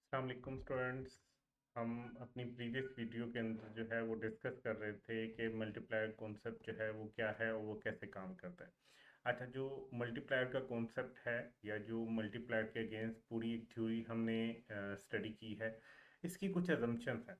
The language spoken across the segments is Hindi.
अस्सलाम वालेकुम स्टूडेंट्स। हम अपनी प्रीवियस वीडियो के अंदर जो है वो डिस्कस कर रहे थे कि मल्टीप्लायर कॉन्सेप्ट जो है वो क्या है और वो कैसे काम करता है। अच्छा, जो मल्टीप्लायर का कॉन्सेप्ट है या जो मल्टीप्लायर के अगेंस्ट पूरी एक थ्योरी हमने स्टडी की है, इसकी कुछ अजम्पशंस हैं।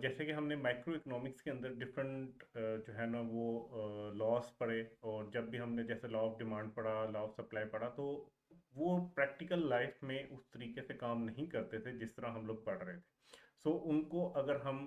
जैसे कि हमने माइक्रो इकोनॉमिक्स के अंदर डिफरेंट जो है ना वो लॉस पढ़े, और जब भी हमने जैसे लॉ ऑफ डिमांड पढ़ा, लॉ ऑफ सप्लाई पढ़ा, तो वो प्रैक्टिकल लाइफ में उस तरीके से काम नहीं करते थे जिस तरह हम लोग पढ़ रहे थे। उनको अगर हम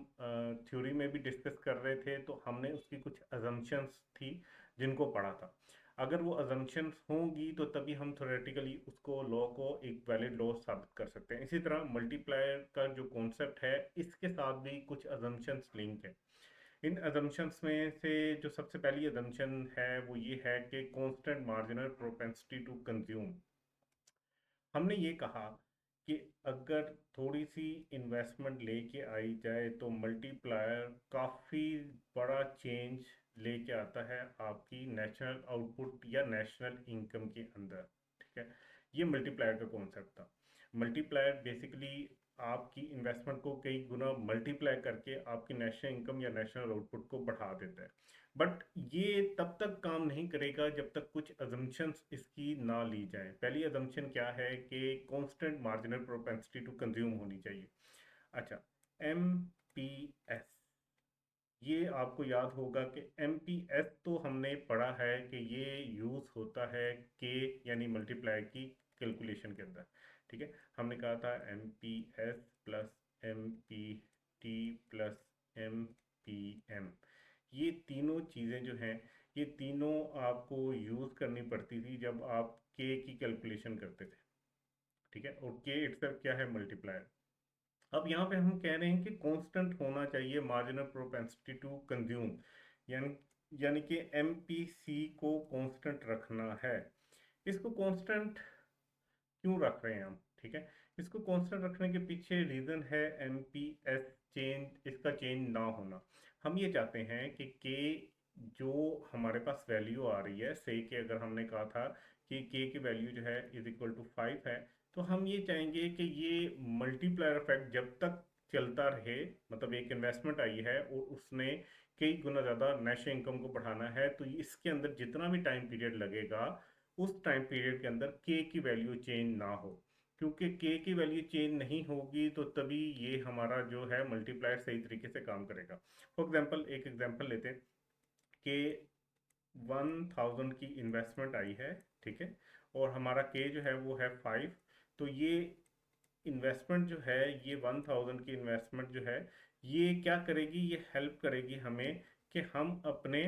थ्योरी में भी डिस्कस कर रहे थे तो हमने उसकी कुछ अजम्पशंस थी जिनको पढ़ा था। अगर वो अजम्पशंस होंगी तो तभी हम थ्योरेटिकली उसको लॉ को एक वैलिड लॉ साबित कर सकते हैं। इसी तरह मल्टीप्लायर का जो कॉन्सेप्ट है, इसके साथ भी कुछ अजम्पशंस लिंक है। इन अजम्पशंस में से जो सबसे पहली अजम्पशन है वो ये है कि constant marginal propensity to consume. हमने ये कहा कि अगर थोड़ी सी इन्वेस्टमेंट लेके आई जाए तो मल्टीप्लायर काफ़ी बड़ा चेंज लेके आता है आपकी नेशनल आउटपुट या नेशनल इनकम के अंदर। ठीक है, ये मल्टीप्लायर का कॉन्सेप्ट था। मल्टीप्लायर बेसिकली आपकी इन्वेस्टमेंट को कई गुना मल्टीप्लाई करके आपकी नेशनल इनकम या नेशनल आउटपुट को बढ़ा देता है। बट ये तब तक काम नहीं करेगा जब तक कुछ अजम्पशंस इसकी ना ली जाए। पहली अजम्पशन क्या है कि constant marginal propensity to consume होनी चाहिए। अच्छा, एम पी एस, ये आपको याद होगा कि एम पी एस तो हमने पढ़ा है कि ये यूज़ होता है के यानी मल्टीप्लाई की कैलकुलेशन के अंदर। ठीक है, हमने कहा था M P S plus M P T plus M P M, ये तीनों चीज़ें जो हैं, ये तीनों आपको यूज़ करनी पड़ती थी जब आप के की कैलकुलेशन करते थे। ठीक है, और के इट्सेल्फ क्या है? मल्टीप्लायर। अब यहाँ पे हम कह रहे हैं कि कांस्टेंट होना चाहिए मार्जिनल प्रोपेंसिटी टू कंज्यूम, यानी यानी कि एमपीसी को कांस्टेंट रखना है। इसको कांस्टेंट क्यों रख रहे हैं हम? ठीक है, इसको कांस्टेंट रखने के पीछे रीज़न है एमपीएस चेंज, इसका चेंज ना होना। हम ये चाहते हैं कि के जो हमारे पास वैल्यू आ रही है, से कि अगर हमने कहा था कि के की वैल्यू जो है इज इक्वल टू 5 है, तो हम ये चाहेंगे कि ये मल्टीप्लायर इफेक्ट जब तक चलता रहे, मतलब एक इन्वेस्टमेंट आई है और उसने कई गुना ज़्यादा नेशनल इनकम को बढ़ाना है, तो इसके अंदर जितना भी टाइम पीरियड लगेगा उस टाइम पीरियड के अंदर के की वैल्यू चेंज ना हो। क्योंकि के की वैल्यू चेंज नहीं होगी तो तभी ये हमारा जो है मल्टीप्लायर सही तरीके से काम करेगा। फॉर एग्जांपल, एक एग्जांपल लेते हैं कि 1000 की इन्वेस्टमेंट आई है। ठीक है, और हमारा के जो है वो है 5। तो ये इन्वेस्टमेंट जो है, ये 1000 की इन्वेस्टमेंट जो है, ये क्या करेगी? ये हेल्प करेगी हमें कि हम अपने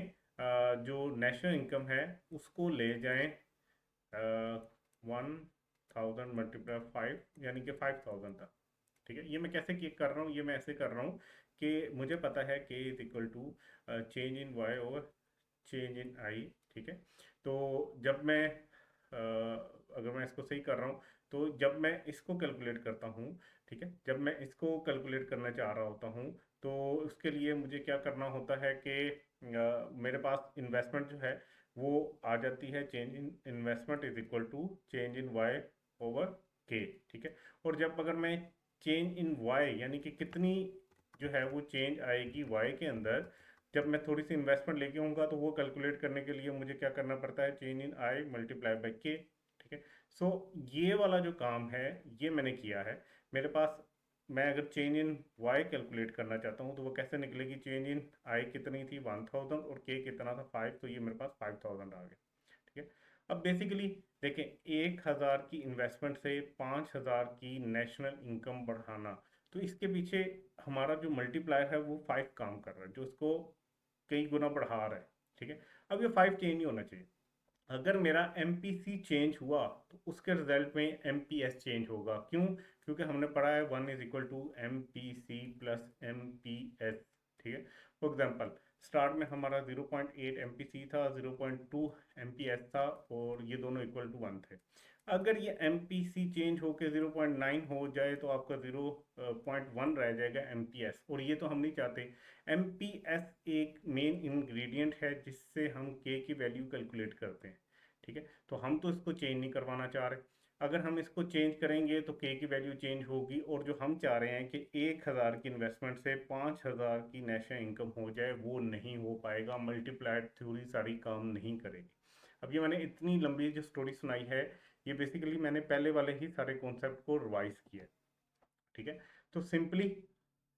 जो नेशनल इनकम है उसको ले जाएं 1000 मल्टीप्लाई 5 यानी कि 5000 तक। ठीक है, ये मैं कैसे कर रहा हूँ? ये मैं ऐसे कर रहा हूँ कि मुझे पता है K is equal to change in Y over change in I. ठीक है, तो जब मैं अगर मैं इसको सही कर रहा हूँ, तो जब मैं इसको कैलकुलेट करता हूँ, ठीक है, जब मैं इसको कैलकुलेट करना चाह रहा होता हूँ, तो उसके लिए मुझे क्या करना होता है कि मेरे पास इन्वेस्टमेंट जो है वो आ जाती है, change in investment is equal to change in Y over K. ठीक है, और जब अगर मैं चेंज इन वाई यानी कि कितनी जो है वो चेंज आएगी वाई के अंदर, जब मैं थोड़ी सी इन्वेस्टमेंट लेके आऊँगा, तो वो कैलकुलेट करने के लिए मुझे क्या करना पड़ता है? Change in I multiply by के। ठीक है, सो ये वाला जो काम है ये मैंने किया है। मेरे पास, मैं अगर चेंज इन वाई कैलकुलेट करना चाहता हूँ तो वो कैसे निकलेगी? चेंज इन आई कितनी थी? 1000, और के कितना था? 5। तो ये मेरे पास 5000 आ गया। ठीक है, अब बेसिकली देखें, 1000 की इन्वेस्टमेंट से 5000 की नेशनल इनकम बढ़ाना, तो इसके पीछे हमारा जो मल्टीप्लायर है वो 5 काम कर रहा है, जो इसको कई गुना बढ़ा रहा है। ठीक है, अब ये 5 चेंज नहीं होना चाहिए। अगर मेरा एम पी सी चेंज हुआ तो उसके रिजल्ट में एम पी एस चेंज होगा। क्यों? क्योंकि हमने पढ़ा है 1 is equal to M P C plus M P S. ठीक है, फॉर एग्जाम्पल, स्टार्ट में हमारा 0.8 एम पी सी था, 0.2 एम पी एस था, और ये दोनों इक्वल टू 1 थे। अगर ये एम पी सी चेंज होकर 0.9 हो जाए तो आपका 0.1 रह जाएगा एम पी एस, और ये तो हम नहीं चाहते। एम पी एस एक मेन इंग्रेडिएंट है जिससे हम के की वैल्यू कैलकुलेट करते हैं। ठीक है, तो हम तो इसको चेंज नहीं करवाना चाह रहे। अगर हम इसको चेंज करेंगे तो के की वैल्यू चेंज होगी, और जो हम चाह रहे हैं कि 1000 की इन्वेस्टमेंट से 5000 की नेशनल इनकम हो जाए, वो नहीं हो पाएगा। मल्टीप्लायर थ्योरी सारी काम नहीं करेगी। अब ये मैंने इतनी लंबी जो स्टोरी सुनाई है, ये बेसिकली मैंने पहले वाले ही सारे कॉन्सेप्ट को रिवाइज किया, ठीक है। तो सिंपली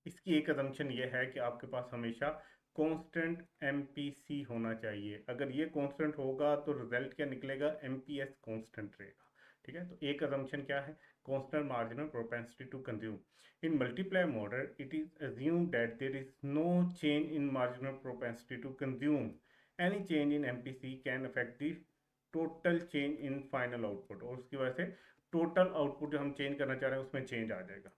इसकी एक असम्पशन ये है कि आपके पास हमेशा कांस्टेंट एमपीसी होना चाहिए। अगर ये कांस्टेंट होगा तो रिजल्ट क्या निकलेगा, एमपीएस कांस्टेंट रहेगा, ठीक है। तो एक असम्पशन क्या है, constant marginal propensity to consume. In multiplier model it is assumed that there is no change in marginal propensity to consume. Any change in MPC can affect the total change in final output, और उसकी वजह से टोटल आउटपुट जो हम चेंज करना चाह रहे हैं उसमें चेंज आ जाएगा।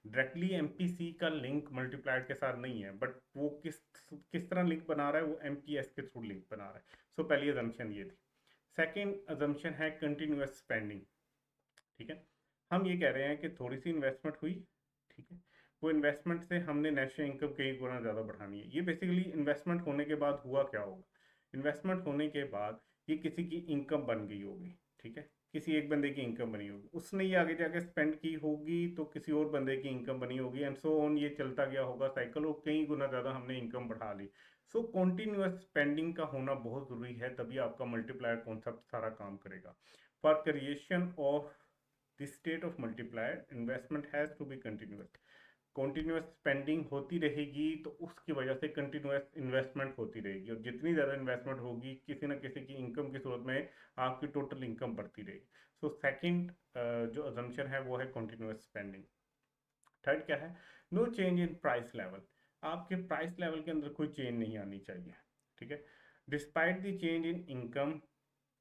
डायरेक्टली एमपीसी का लिंक मल्टीप्लायर के साथ नहीं है, बट वो किस तरह लिंक बना रहा है, वो एमपीएस के थ्रू लिंक बना रहा है। सो पहली अजम्पशन ये थी। सेकेंड अजम्पशन है कंटिन्यूअस स्पेंडिंग, ठीक है। हम ये कह रहे हैं कि थोड़ी सी इन्वेस्टमेंट हुई, ठीक है, वो इन्वेस्टमेंट से हमने नेशनल इनकम कई गुना ज़्यादा बढ़ानी है। ये बेसिकली इन्वेस्टमेंट होने के बाद हुआ क्या होगा, इन्वेस्टमेंट होने के बाद ये किसी की इनकम बन गई होगी, ठीक है, किसी एक बंदे की इनकम बनी होगी, उसने ये आगे जाके स्पेंड की होगी तो किसी और बंदे की इनकम बनी होगी, एंड सो ऑन, ये चलता गया होगा साइकिल, और कई गुना ज़्यादा हमने इनकम बढ़ा ली। सो कॉन्टिन्यूअस स्पेंडिंग का होना बहुत ज़रूरी है, तभी आपका मल्टीप्लायर कॉन्सेप्ट सारा काम करेगा। For creation of the state of multiplier investment has to be continuous. Continuous spending होती रहेगी तो उसकी वजह से कंटिन्यूस इन्वेस्टमेंट होती रहेगी, और जितनी ज़्यादा इन्वेस्टमेंट होगी किसी ना किसी की इनकम की सूरत में आपकी टोटल इनकम बढ़ती रहेगी। सो सेकंड जो अजम्पशन है वो है कॉन्टिन्यूस स्पेंडिंग। थर्ड क्या है, no change in price level. आपके प्राइस लेवल के अंदर कोई चेंज नहीं आनी चाहिए, ठीक है। Despite the change in income,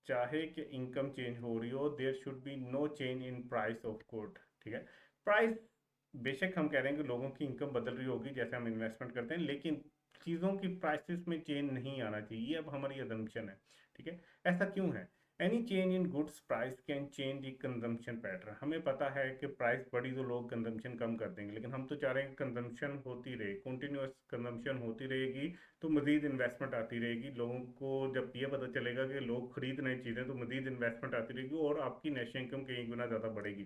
चाहे कि इनकम चेंज हो रही हो, there should be no change in price of good, ठीक है। प्राइस, बेशक हम कह रहे हैं कि लोगों की इनकम बदल रही होगी जैसे हम इन्वेस्टमेंट करते हैं, लेकिन चीज़ों की प्राइसेस में चेंज नहीं आना चाहिए, ये अब हमारी अजम्पशन है, ठीक है। ऐसा क्यों है, any change in goods price can change the consumption pattern. हमें पता है कि प्राइस बढ़ी तो लोग कंजम्पशन कम कर देंगे, लेकिन हम तो चाह रहे हैं कि कंजम्पशन होती रहे, कंटिन्यूअस कंजम्पशन होती रहेगी, तो मजीद इन्वेस्टमेंट आती रहेगी। लोगों को जब ये पता चलेगा कि लोग खरीद रहे चीज़ें, तो मजीद इन्वेस्टमेंट आती रहेगी और आपकी नेशनल इनकम कई गुना ज़्यादा बढ़ेगी।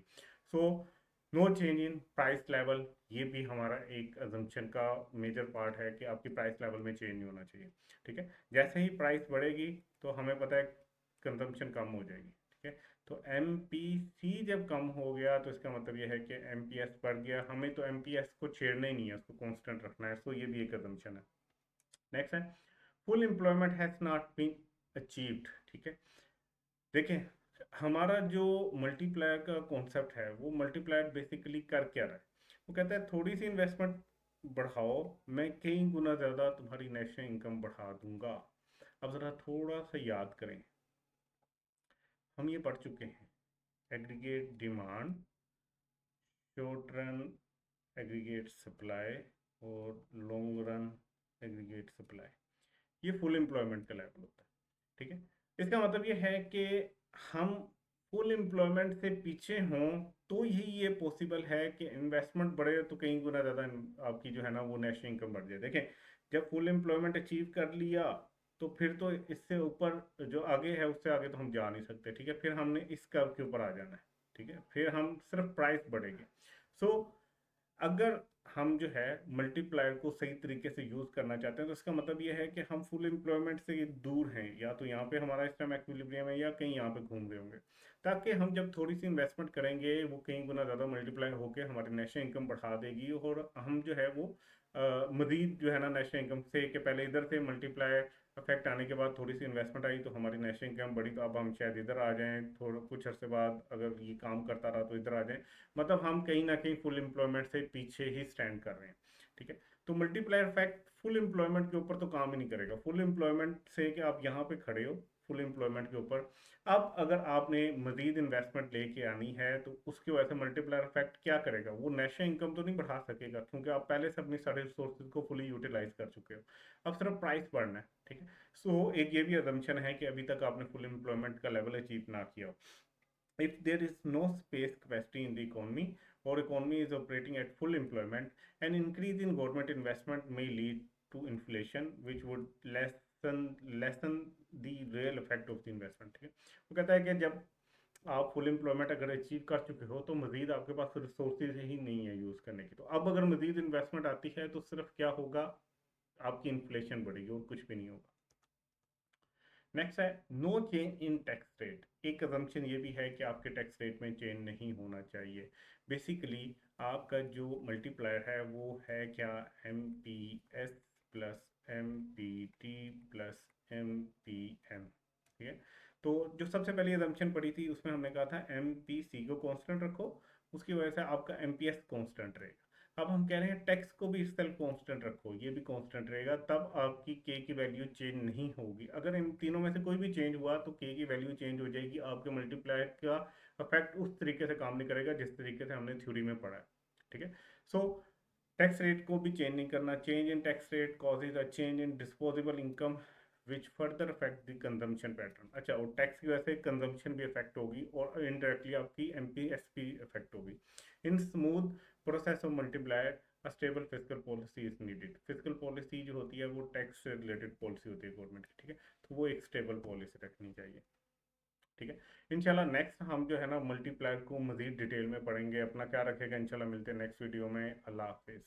So no change in price level, ये भी हमारा एक अजम्पशन का मेजर पार्ट है कि आपकी प्राइस लेवल में चेंज नहीं होना चाहिए, ठीक है। जैसे ही प्राइस बढ़ेगी तो हमें पता है कंजम्पशन कम हो जाएगी, ठीक है। तो एमपीसी जब कम हो गया तो इसका मतलब यह है कि एमपीएस बढ़ गया, हमें तो एमपीएस को छेड़ना ही नहीं है, उसको कांस्टेंट रखना है। सो ये भी एक अजम्पशन है। नेक्स्ट है, full employment has not been achieved, ठीक है। देखें, हमारा जो मल्टीप्लायर का कॉन्सेप्ट है, वो मल्टीप्लायर बेसिकली कर क्या रहा है, वो कहता है थोड़ी सी इन्वेस्टमेंट बढ़ाओ, मैं कई गुना ज़्यादा तुम्हारी नेशनल इनकम बढ़ा दूंगा। अब ज़रा थोड़ा सा याद करें, हम ये पढ़ चुके हैं, aggregate demand, short run aggregate supply, और लॉन्ग रन एग्रीगेट सप्लाई। ये फुल एम्प्लॉयमेंट का लेवल होता है, ठीक है। इसका मतलब ये है कि हम फुल एम्प्लॉयमेंट से पीछे हों तो ही ये पॉसिबल है कि इन्वेस्टमेंट बढ़े तो कई गुना ज़्यादा आपकी जो है ना वो नेशनल इनकम बढ़ जाए। देखें, जब फुल एम्प्लॉयमेंट अचीव कर लिया तो फिर तो इससे ऊपर जो आगे है उससे आगे तो हम जा नहीं सकते, ठीक है। फिर हमने इस कर्व के ऊपर आ जाना है, ठीक है, फिर हम सिर्फ प्राइस बढ़ेगी। सो अगर हम जो है मल्टीप्लायर को सही तरीके से यूज़ करना चाहते हैं तो इसका मतलब ये है कि हम फुल एम्प्लॉयमेंट से दूर हैं, या तो यहाँ पे हमारा इस टाइम एक्विलिब्रियम है या कहीं यहाँ पे घूम रहे होंगे, ताकि हम जब थोड़ी सी इन्वेस्टमेंट करेंगे वो कई गुना ज़्यादा मल्टीप्लाई होकर हमारी नेशनल इनकम बढ़ा देगी, और हम जो है वो मजीद जो है ना नेशनल इनकम से कि पहले इधर से मल्टीप्लायर इफेक्ट आने के बाद थोड़ी सी इन्वेस्टमेंट आई तो हमारी नेशनल इनकम बढ़ी, तो अब हम शायद इधर आ जाएं, थोड़ा कुछ अर्से बाद अगर ये काम करता रहा तो इधर आ जाएं। मतलब हम कहीं ना कहीं फुल एम्प्लॉयमेंट से पीछे ही स्टैंड कर रहे हैं, ठीक है। तो मल्टीप्लायर इफेक्ट फुल एम्प्लॉयमेंट के ऊपर तो काम ही नहीं करेगा। फुल एम्प्लॉयमेंट से कि आप यहाँ पे खड़े हो फुल एम्प्लॉयमेंट के ऊपर, अब अगर आपने मजीद इन्वेस्टमेंट लेके आनी है तो उसकी वजह से मल्टीप्लायर इफेक्ट क्या करेगा, वो नेशनल इनकम तो नहीं बढ़ा सकेगा क्योंकि आप पहले से अपनी सारे रिसोर्सेज को फुली यूटिलाइज कर चुके हो, अब सिर्फ प्राइस बढ़ना है, ठीक है। सो एक ये भी अजम्पशन है कि अभी तक आपने फुल एम्प्लॉयमेंट का लेवल अचीव ना किया हो। If there is no space capacity in the economy, or economy is operating at full employment, an increase in government investment may lead to inflation, which would lessen the real effect of the investment, ठीक है। वो कहता है कि जब आप फुल एम्प्लॉयमेंट अगर अचीव कर चुके हो तो मजीद आपके पास रिसोर्सेज ही नहीं है यूज़ करने की। तो अब अगर मजीद इन्वेस्टमेंट आती है तो सिर्फ क्या होगा, आपकी इन्फ्लेशन बढ़ेगी और कुछ भी नहीं होगा। नेक्स्ट है no change in tax rate. एक अजम्पशन ये भी है कि आपके टैक्स रेट में चेंज नहीं होना चाहिए। बेसिकली आपका जो मल्टीप्लायर है वो है क्या, M P S plus M P T plus M P M, ठीक है। तो जो सबसे पहली अजम्पशन पड़ी थी उसमें हमने कहा था एम पी सी को कांस्टेंट रखो, उसकी वजह से आपका एम पी एस कांस्टेंट रहेगा। अब हम कह रहे हैं टैक्स को भी इस तरह कांस्टेंट रखो, ये भी कांस्टेंट रहेगा, तब आपकी के की वैल्यू चेंज नहीं होगी। अगर इन तीनों में से कोई भी चेंज हुआ तो के की वैल्यू चेंज हो जाएगी, आपके मल्टीप्लायर का इफेक्ट उस तरीके से काम नहीं करेगा जिस तरीके से हमने थ्योरी में पढ़ा है, ठीक है। सो टैक्स रेट को भी चेंज नहीं करना। Change in tax rate causes a change in disposable income which further affect the consumption pattern. अच्छा, और टैक्स की वजह से कंजम्पशन भी इफेक्ट होगी और इनडायरेक्टली आपकी M P S P effect होगी। In smooth process of multiplier a stable physical policy is needed. Physical policy जो होती है वो टैक्स से रिलेटेड पॉलिसी होती है गवर्नमेंट की, ठीक है। तो वो एक स्टेबल पॉलिसी रखनी चाहिए, ठीक है। इंशाल्लाह नेक्स्ट हम जो है ना मल्टीप्लायर को मजीद डिटेल में पढ़ेंगे। अपना क्या रखेगा, इंशाल्लाह मिलते हैं नेक्स्ट वीडियो में। अल्लाह हाफिज़।